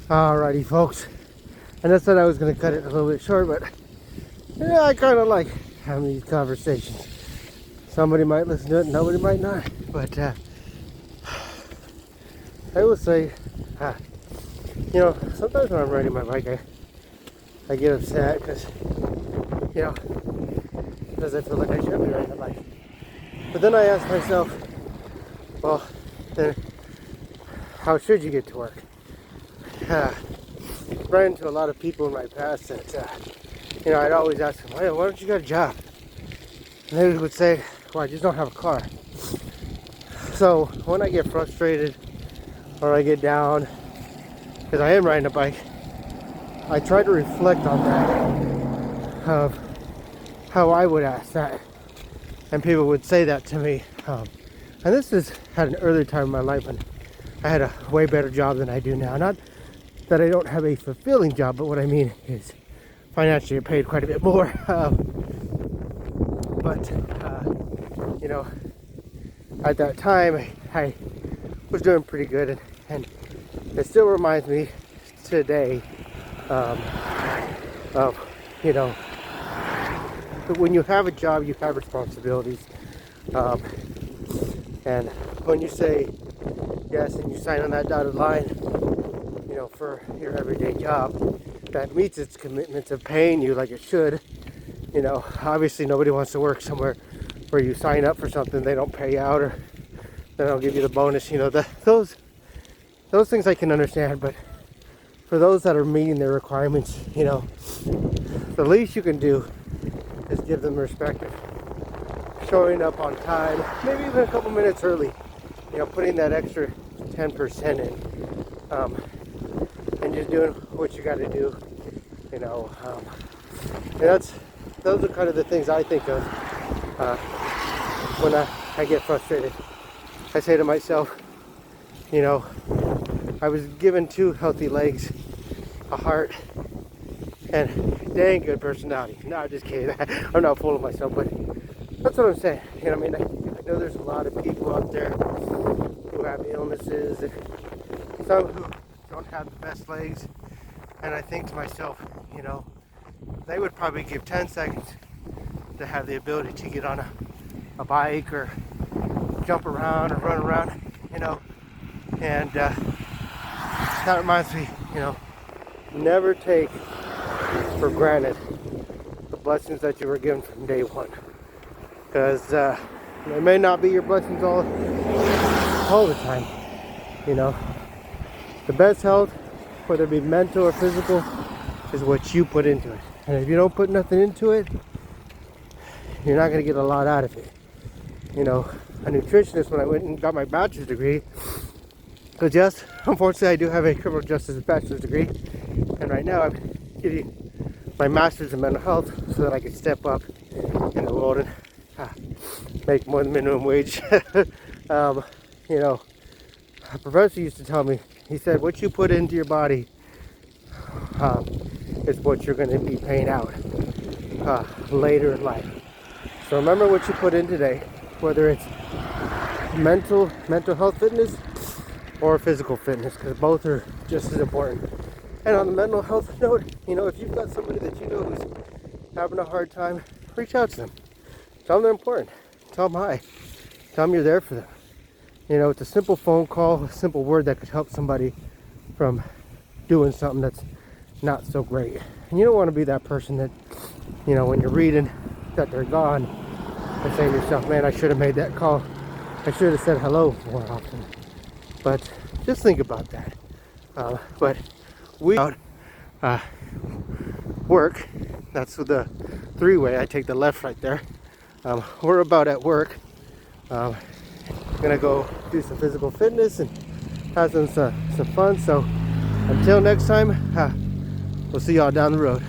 Alrighty, folks. And I said I was going to cut it a little bit short, but yeah, I kind of like having these conversations. Somebody might listen to it, nobody might not. But I will say, sometimes when I'm riding my bike, I get upset because I feel like I should be riding a bike. But then I ask myself, well, then how should you get to work? Ran into a lot of people in my past that, I'd always ask them, why don't you get a job? And they would say, well, I just don't have a car. So when I get frustrated or I get down, because I am riding a bike, I try to reflect on that, of how I would ask that. And people would say that to me. And this is at an earlier time in my life when I had a way better job than I do now. Not that I don't have a fulfilling job, but what I mean is financially I paid quite a bit more. At that time I was doing pretty good, and it still reminds me today of that when you have a job, you have responsibilities, and when you say yes and you sign on that dotted line, for your everyday job that meets its commitments of paying you like it should. Obviously nobody wants to work somewhere where you sign up for something they don't pay out, or they don't give you the bonus. Those things I can understand, but for those that are meeting their requirements, the least you can do is give them respect of showing up on time, maybe even a couple minutes early, putting that extra 10% in, and just doing what you got to do, and those are kind of the things I think of when I get frustrated. I say to myself, I was given 2 healthy legs, a heart, and dang good personality. No, I'm just kidding. I'm not fooling myself, but that's what I'm saying. I know there's a lot of people out there who have illnesses, and some who don't have the best legs, and I think to myself, they would probably give 10 seconds to have the ability to get on a bike or jump around or run around, and that reminds me, never take for granted the blessings that you were given from day one, because they may not be your blessings all the time. The best health, whether it be mental or physical, is what you put into it. And if you don't put nothing into it, you're not going to get a lot out of it. A nutritionist, when I went and got my bachelor's degree, because yes, unfortunately I do have a criminal justice bachelor's degree, and right now I'm getting my master's in mental health so that I can step up in the world and make more than minimum wage. A professor used to tell me, he said, what you put into your body is what you're going to be paying out later in life. So remember what you put in today, whether it's mental health fitness or physical fitness, because both are just as important. And on the mental health note, if you've got somebody that who's having a hard time, reach out to them. Tell them they're important. Tell them hi. Tell them you're there for them. It's a simple phone call, a simple word that could help somebody from doing something that's not so great. And you don't want to be that person that, when you're reading that they're gone, and saying to yourself, man, I should have made that call. I should have said hello more often. But just think about that. But we work. That's the 3-way. I take the left right there. We're about at work. Gonna go do some physical fitness and have some fun. So until next time, we'll see y'all down the road.